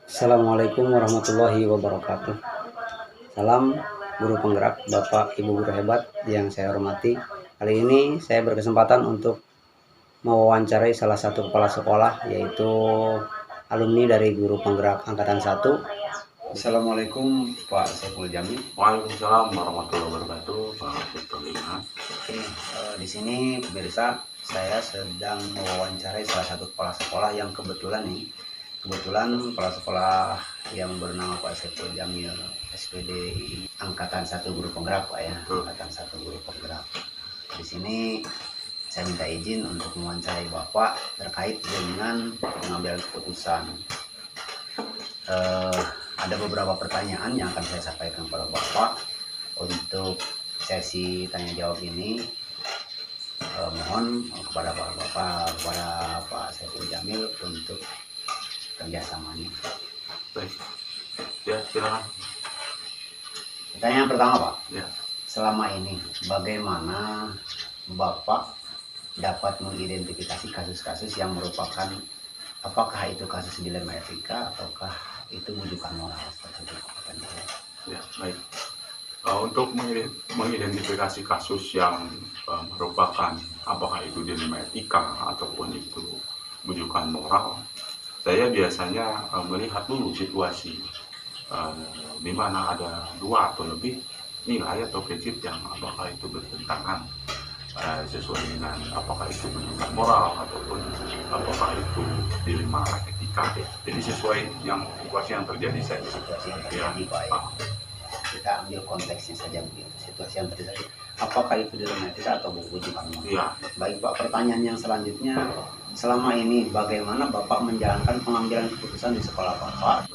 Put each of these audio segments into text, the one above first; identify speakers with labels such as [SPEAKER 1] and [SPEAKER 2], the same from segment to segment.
[SPEAKER 1] Assalamualaikum warahmatullahi wabarakatuh. Salam guru penggerak, Bapak Ibu guru hebat yang saya hormati. Kali ini saya berkesempatan untuk mewawancarai salah satu kepala sekolah, yaitu alumni dari guru penggerak angkatan 1. Assalamualaikum Pak Saiful Jamil.
[SPEAKER 2] Waalaikumsalam warahmatullahi wabarakatuh, Pak Dr. Lina.
[SPEAKER 1] Di sini pemirsa, saya sedang mewawancarai salah satu kepala sekolah yang kebetulan kepala sekolah yang bernama Pak Saiful Jamil SPD angkatan 1 guru penggerak, Pak ya. Angkatan 1 guru penggerak. Di sini saya minta izin untuk mewawancarai Bapak terkait dengan pengambilan keputusan. Ada beberapa pertanyaan yang akan saya sampaikan kepada Bapak untuk sesi tanya jawab ini. Mohon kepada Pak Saiful Jamil untuk kerjasamanya.
[SPEAKER 2] Baik, ya silakan.
[SPEAKER 1] Pertanyaan pertama, Pak.
[SPEAKER 2] Ya.
[SPEAKER 1] Selama ini bagaimana Bapak dapat mengidentifikasi kasus-kasus yang merupakan, apakah itu kasus dilema etika ataukah itu bujukan moral tersebut?
[SPEAKER 2] Ya, baik. Untuk mengidentifikasi kasus yang merupakan apakah itu dilema etika ataupun itu bujukan moral, saya biasanya melihat dulu situasi di mana ada dua atau lebih nilai atau prinsip yang apakah itu bertentangan sesuai dengan apakah itu bujukan moral ataupun apakah itu dilema etika. Jadi sesuai yang situasi yang terjadi saja.
[SPEAKER 1] Situasi yang terjadi, Pak ya. Kita ambil konteksnya saja begitu. Situasi yang terjadi, apakah itu dilema etika atau bujukan moral?
[SPEAKER 2] Ya.
[SPEAKER 1] Baik, Pak. Pertanyaan yang selanjutnya, selama ini bagaimana Bapak menjalankan pengambilan keputusan di sekolah Bapak?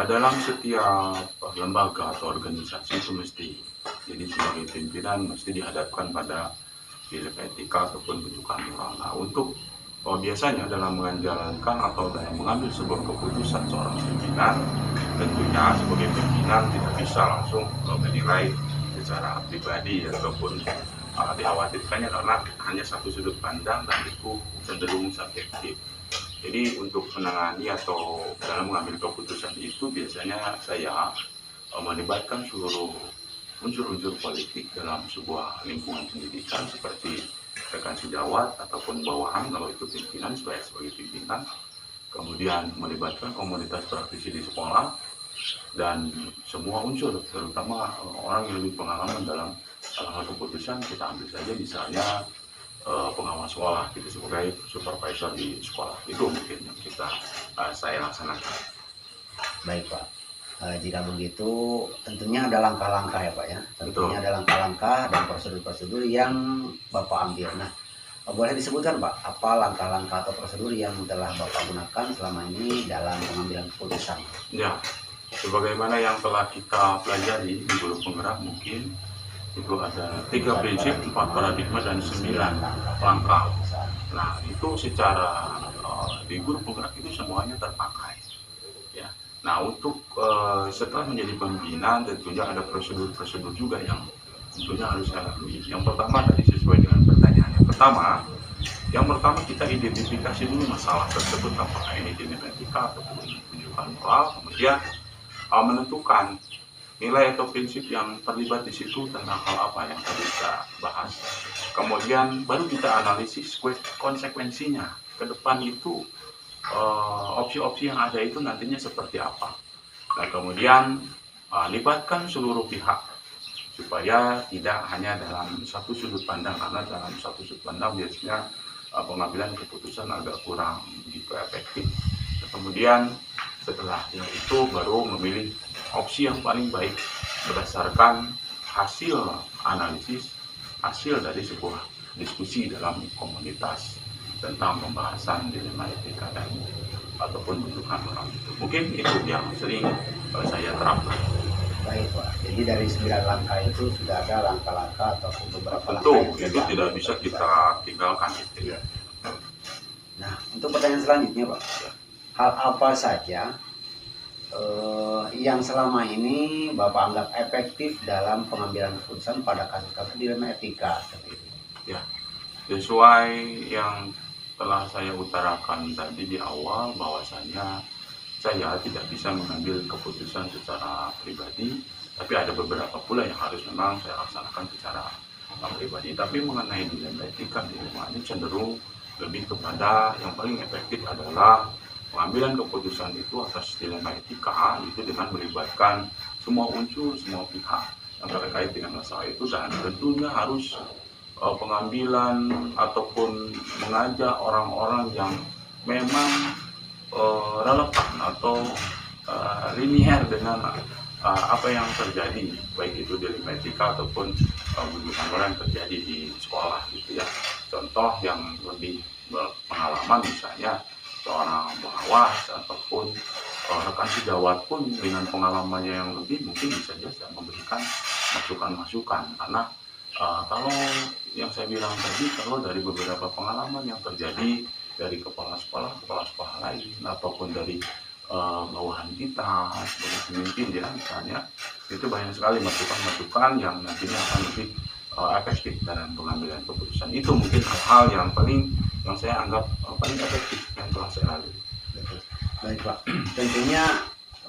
[SPEAKER 2] Dalam setiap lembaga atau organisasi itu mesti, jadi sebagai pimpinan mesti dihadapkan pada dilema etika ataupun bujukan moral. Nah, untuk biasanya dalam menjalankan atau dalam mengambil sebuah keputusan seorang pimpinan, tentunya sebagai pimpinan tidak bisa langsung menilai secara pribadi ataupun dikhawatirkannya karena hanya satu sudut pandang dan itu cenderung subjektif. Jadi untuk menangani atau dalam mengambil keputusan itu biasanya saya melibatkan seluruh unsur-unsur politik dalam sebuah lingkungan pendidikan seperti rekan sejawat ataupun bawahan kalau itu pimpinan sebagai pimpinan, kemudian melibatkan komunitas praktisi di sekolah dan semua unsur terutama orang yang lebih pengalaman dalam hal keputusan kita ambil saja misalnya pengawas sekolah gitu sebagai supervisor di sekolah. Itu mungkin yang saya laksanakan.
[SPEAKER 1] Baik, Pak. Jika begitu tentunya ada langkah-langkah ya, Pak ya. Tentunya ada langkah-langkah dan prosedur-prosedur yang Bapak ambil. Nah, boleh disebutkan, Pak, apa langkah-langkah atau prosedur yang telah Bapak gunakan selama ini dalam pengambilan keputusan?
[SPEAKER 2] Ya, sebagaimana yang telah kita pelajari di guru penggerak mungkin itu ada 3 prinsip, 4 paradigma dan 9 langkah. Nah, itu secara di guru penggerak itu semuanya terpakai. Ya. Nah, untuk setelah menjadi pembinaan tentunya ada prosedur-prosedur juga yang tentunya harus saya lalui. Yang pertama tadi sesuai dengan pertanyaan. Yang pertama kita identifikasi dulu masalah tersebut apakah ini dilema etika ataupun bujukan moral, kemudian menentukan nilai atau prinsip yang terlibat di situ tentang hal apa yang tadi kita bahas. Kemudian baru kita analisis konsekuensinya ke depan itu opsi-opsi yang ada itu nantinya seperti apa. Nah, kemudian libatkan seluruh pihak supaya tidak hanya dalam satu sudut pandang karena dalam satu sudut pandang biasanya pengambilan keputusan agak kurang begitu efektif. Nah, kemudian setelah itu baru memilih opsi yang paling baik berdasarkan hasil analisis, hasil dari sebuah diskusi dalam komunitas tentang pembahasan dilema etika dan ataupun bujukan moral itu. Mungkin itu yang sering saya terapkan.
[SPEAKER 1] Baik, Pak. Jadi dari 9 langkah itu sudah ada langkah-langkah atau beberapa
[SPEAKER 2] Tentu,
[SPEAKER 1] langkah
[SPEAKER 2] itu tidak bisa kita tinggalkan itu.
[SPEAKER 1] Ya. Nah, untuk pertanyaan selanjutnya, Pak, hal apa saja yang selama ini Bapak anggap efektif dalam pengambilan keputusan pada kasus-kasus dilema etika seperti itu?
[SPEAKER 2] Ya, sesuai yang telah saya utarakan tadi di awal bahwasanya saya tidak bisa mengambil keputusan secara pribadi, tapi ada beberapa pula yang harus memang saya laksanakan secara pribadi. Tapi mengenai dilema etika ini cenderung lebih kepada yang paling efektif adalah pengambilan keputusan itu atas dilema etika itu dengan melibatkan semua unsur, semua pihak yang terkait dengan masalah itu, dan tentunya harus pengambilan ataupun mengajak orang-orang yang memang relevan atau linier dengan apa yang terjadi, baik itu dilema etika ataupun yang terjadi di sekolah gitu ya. Contoh yang lebih berpengalaman misalnya seorang pengawas ataupun rekan sejawat pun dengan pengalamannya yang lebih mungkin bisa saja memberikan masukan-masukan, karena kalau yang saya bilang tadi, kalau dari beberapa pengalaman yang terjadi dari kepala sekolah lain ataupun dari bawahan kita sebagai pemimpin ya misalnya, itu banyak sekali masukan-masukan yang nantinya akan lebih efektif dalam pengambilan keputusan. Itu mungkin hal-hal yang saya anggap paling efektif yang telah saya lalui.
[SPEAKER 1] Baik Pak, tentunya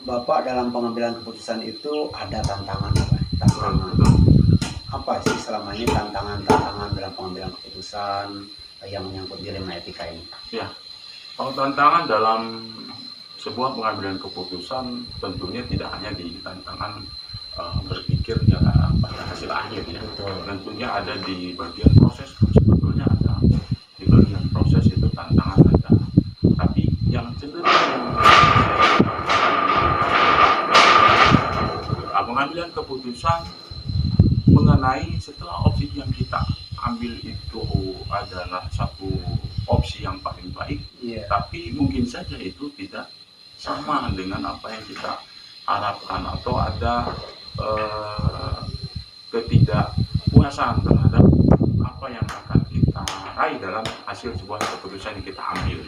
[SPEAKER 1] Bapak dalam pengambilan keputusan itu ada tantangan Pak. Tantangan apa sih selama ini tantangan dalam pengambilan keputusan yang menyangkut dilema etika ini?
[SPEAKER 2] Ya, kalau tantangan dalam sebuah pengambilan keputusan tentunya tidak hanya di tantangan berpikir ya pada hasil akhir ya.
[SPEAKER 1] Betul.
[SPEAKER 2] Tentunya ada di bagian proses, sebetulnya ada di bagian proses itu tantangan ada. Tapi yang cenderung pengambilan keputusan mengenai setelah opsi yang kita ambil itu adalah satu opsi yang paling baik, tapi mungkin saja itu tidak sama dengan apa yang kita harapkan atau ada ketidakpuasan terhadap apa yang akan kita raih dalam hasil sebuah keputusan yang kita ambil.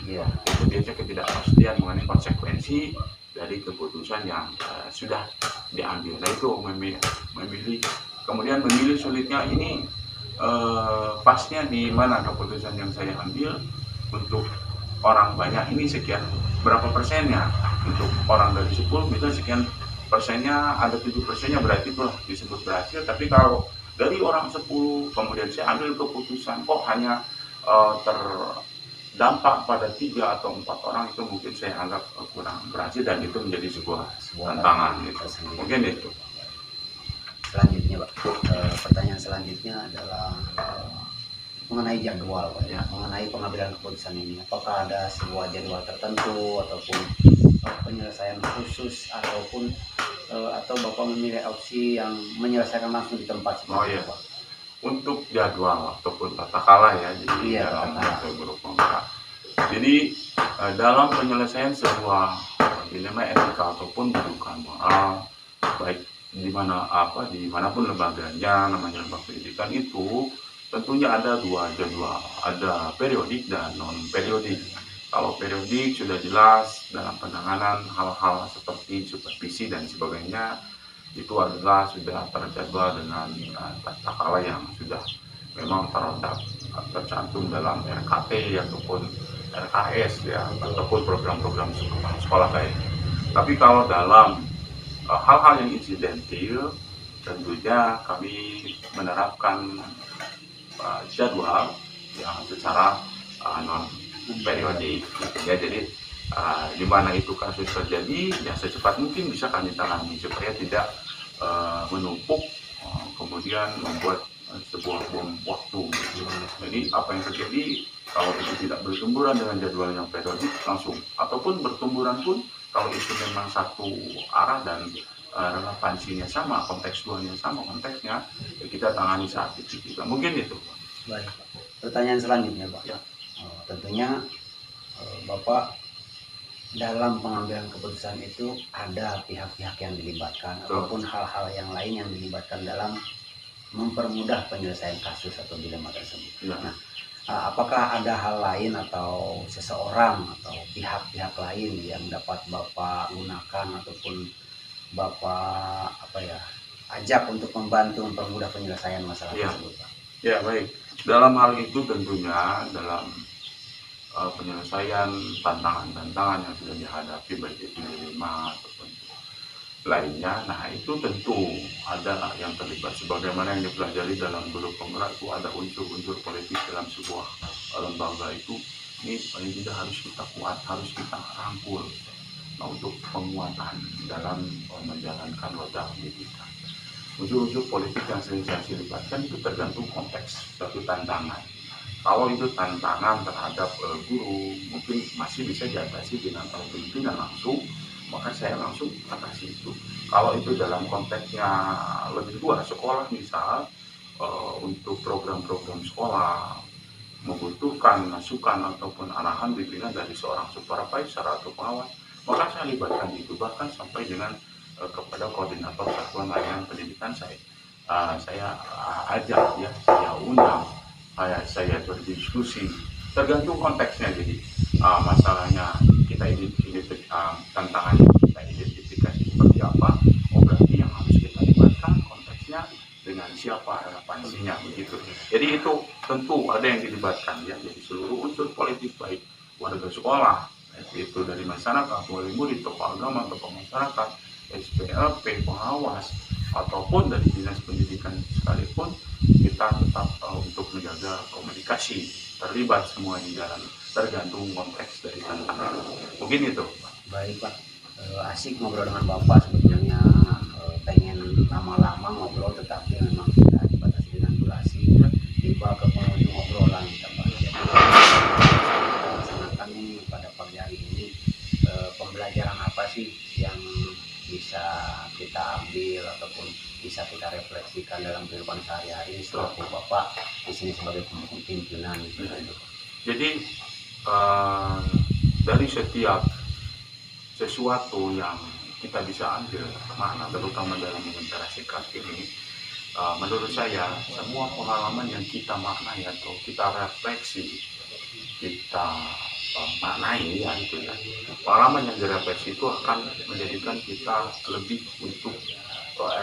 [SPEAKER 2] Itu biasanya ketidakpastian mengenai konsekuensi dari keputusan yang sudah diambil. Nah itu memilih kemudian memilih sulitnya ini pasnya di mana keputusan yang saya ambil untuk orang banyak ini sekian berapa persennya, untuk orang dari 10 misalnya sekian persennya, ada 7%-nya berarti itulah disebut berhasil. Tapi kalau dari orang 10 kemudian saya ambil keputusan kok hanya terdampak pada 3 atau 4 orang, itu mungkin saya anggap kurang berhasil dan itu menjadi sebuah tantangan gitu. Mungkin itu.
[SPEAKER 1] Selanjutnya Pak, pertanyaan selanjutnya adalah mengenai jadwal Pak, ya, mengenai pengambilan keputusan ini. Apakah ada sebuah jadwal tertentu ataupun penyelesaian khusus ataupun atau Bapak memilih opsi yang menyelesaikan langsung di tempat seperti itu Pak?
[SPEAKER 2] Untuk jadwal ataupun tata kala ya, jadi dalam penyelesaian sebuah dilema etika ataupun kedudukan moral, baik dimanapun lembaganya, namanya lembaga pendidikan itu tentunya ada 2 jadwal, ada periodik dan non periodik. Kalau periodik sudah jelas dalam penanganan hal-hal seperti supervisi dan sebagainya, itu adalah sudah terjadwal dengan tata kala yang sudah memang tercantum dalam RKT ataupun RKS ya, ataupun program-program sekolah lain. Tapi kalau dalam hal-hal yang insidentil, tentunya kami menerapkan jadwal yang secara non periodik ya. Jadi di mana itu kasus terjadi ya secepat mungkin bisa kami tangani supaya tidak menumpuk kemudian membuat sebuah bom waktu. Jadi apa yang terjadi kalau itu tidak bertumburan dengan jadwal yang periodik langsung, ataupun bertumburan pun kalau itu memang satu arah dan relevansinya sama, kontekstualnya sama konteksnya, ya kita tangani saat itu juga. Mungkin itu.
[SPEAKER 1] Baik. Pertanyaan selanjutnya Pak.
[SPEAKER 2] Ya.
[SPEAKER 1] Tentunya Bapak dalam pengambilan keputusan itu ada pihak-pihak yang dilibatkan ataupun hal-hal yang lain yang dilibatkan dalam mempermudah penyelesaian kasus atau dilema tersebut.
[SPEAKER 2] Ya.
[SPEAKER 1] Nah, apakah ada hal lain atau seseorang atau pihak-pihak lain yang dapat Bapak gunakan ataupun Bapak ajak untuk membantu mempermudah penyelesaian masalah tersebut Pak?
[SPEAKER 2] Ya baik. Dalam hal itu tentunya dalam penyelesaian tantangan-tantangan yang sudah dihadapi baik itu di lima ataupun lainnya. Nah itu tentu ada yang terlibat sebagaimana yang dipelajari dalam guru penggerak itu ada unsur-unsur politik dalam sebuah lembaga itu. Ini paling tidak harus kita kuat, harus kita rangkul. Nah, untuk penguatan dalam menjalankan roda pendidikan. Unsur-unsur politik yang sering saya libatkan itu tergantung konteks suatu tantangan. Kalau itu tantangan terhadap guru, mungkin masih bisa diatasi dengan pimpinan langsung, maka saya langsung atasi itu. Kalau itu dalam konteksnya lebih luas, sekolah misal, untuk program-program sekolah membutuhkan masukan ataupun arahan pimpinan dari seorang supervisor atau pengawas, maka saya libatkan itu, bahkan sampai dengan kepada koordinator satuan layanan pendidikan saya ajak ya, saya undang, saya berdiskusi, tergantung konteksnya. Jadi masalahnya kita tantangan kita identifikasi seperti apa, oh berarti yang harus kita libatkan konteksnya dengan siapa relevansinya begitu. Jadi itu tentu ada yang dilibatkan ya, jadi seluruh unsur politik baik warga sekolah, itu dari masyarakat, mulai murid, tokoh agama, tokoh masyarakat, SPLP, pengawas, ataupun dari dinas pendidikan sekalipun, kita tetap untuk menjaga komunikasi, terlibat semua di dalam, tergantung konteks dari tantangan. Mungkin itu.
[SPEAKER 1] Baik Pak, asik ngobrol dengan Bapak. Sebetulnya pengen lama-lama ngobrol, tetapi memang kita dibatasi dengan durasi. Tiba ke penghujung obrolan kita Pak. Jadi kita laksanakan nih pada pagi hari ini, pembelajaran apa sih yang bisa kita ambil ataupun bisa kita refleksikan dalam kehidupan sehari-hari selaku Bapak di sini sebagai pimpinan.
[SPEAKER 2] Jadi dari setiap sesuatu yang kita bisa ambil makna, terutama dalam berinteraksi ini, menurut saya semua pengalaman yang kita maknai atau kita refleksi, kita maknai ya itu ya, pengalaman yang direfleksi itu akan menjadikan kita lebih untuk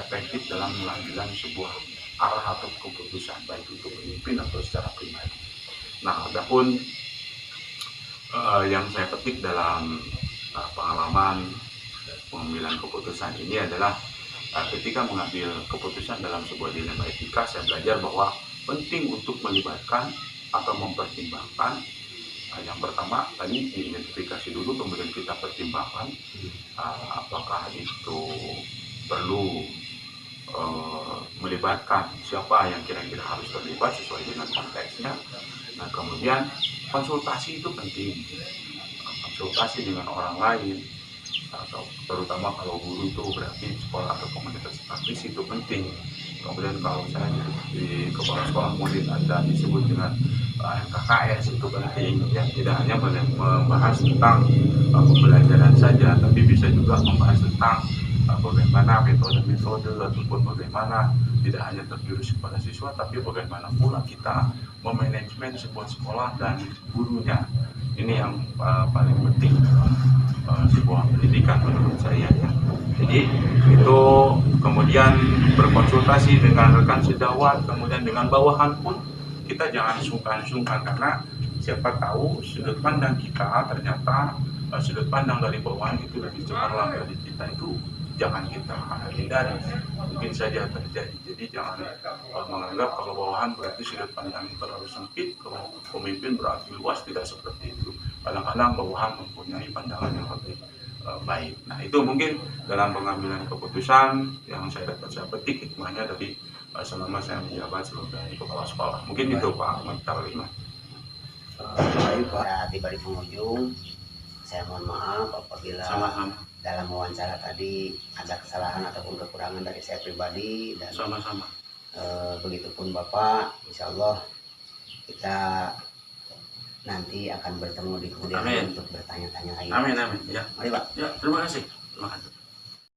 [SPEAKER 2] efektif dalam mengambil sebuah arah atau keputusan, baik itu pemimpin atau secara pribadi. Nah, adapun yang saya petik dalam pengalaman pengambilan keputusan ini adalah ketika mengambil keputusan dalam sebuah dilema etika, saya belajar bahwa penting untuk melibatkan atau mempertimbangkan. Yang pertama tadi diidentifikasi dulu, kemudian kita pertimbangkan apakah itu perlu melibatkan siapa yang kira-kira harus terlibat sesuai dengan konteksnya. Nah kemudian konsultasi itu penting, konsultasi dengan orang lain, atau terutama kalau guru itu berarti sekolah atau komunitas praktis itu penting. Kemudian kalau saya di kepala sekolah kemudian ada disebut dengan MKKS itu penting ya, tidak hanya membahas tentang pembelajaran saja, tapi bisa juga membahas tentang bagaimana metode-metode ataupun bagaimana tidak hanya terjurus kepada siswa, tapi bagaimana pula kita memanajemen sebuah sekolah dan gurunya. Ini yang paling penting sebuah pendidikan menurut saya ya. Jadi itu kemudian berkonsultasi dengan rekan sejawat, kemudian dengan bawahan pun kita jangan sungkan-sungkan, karena siapa tahu sudut pandang kita ternyata sudut pandang dari bawahan itu lebih cemerlang dari kita, itu jangan kita hindari, mungkin saja terjadi. Jadi jangan menganggap kalau bawahan berarti sudut pandang terlalu sempit, kalau pemimpin berarti luas, tidak seperti itu. Kadang-kadang bawahan mempunyai pandangan yang lebih baik. Nah itu mungkin dalam pengambilan keputusan yang saya dapat saya petik hikmahnya dari selama saya menjabat sebagai kepala sekolah. Mungkin itu Pak Ahmad Tarlima.
[SPEAKER 1] Baik Pak, tiba di penghujung. Saya mohon maaf apabila
[SPEAKER 2] Sama-sama.
[SPEAKER 1] dalam wawancara tadi ada kesalahan ataupun kekurangan dari saya pribadi, dan
[SPEAKER 2] Sama-sama.
[SPEAKER 1] Begitupun Bapak, insya Allah kita nanti akan bertemu di kemudian hari untuk bertanya-tanya lagi.
[SPEAKER 2] Amin, amin. Ya.
[SPEAKER 1] Mari Pak.
[SPEAKER 2] Ya, terima kasih. Terima kasih.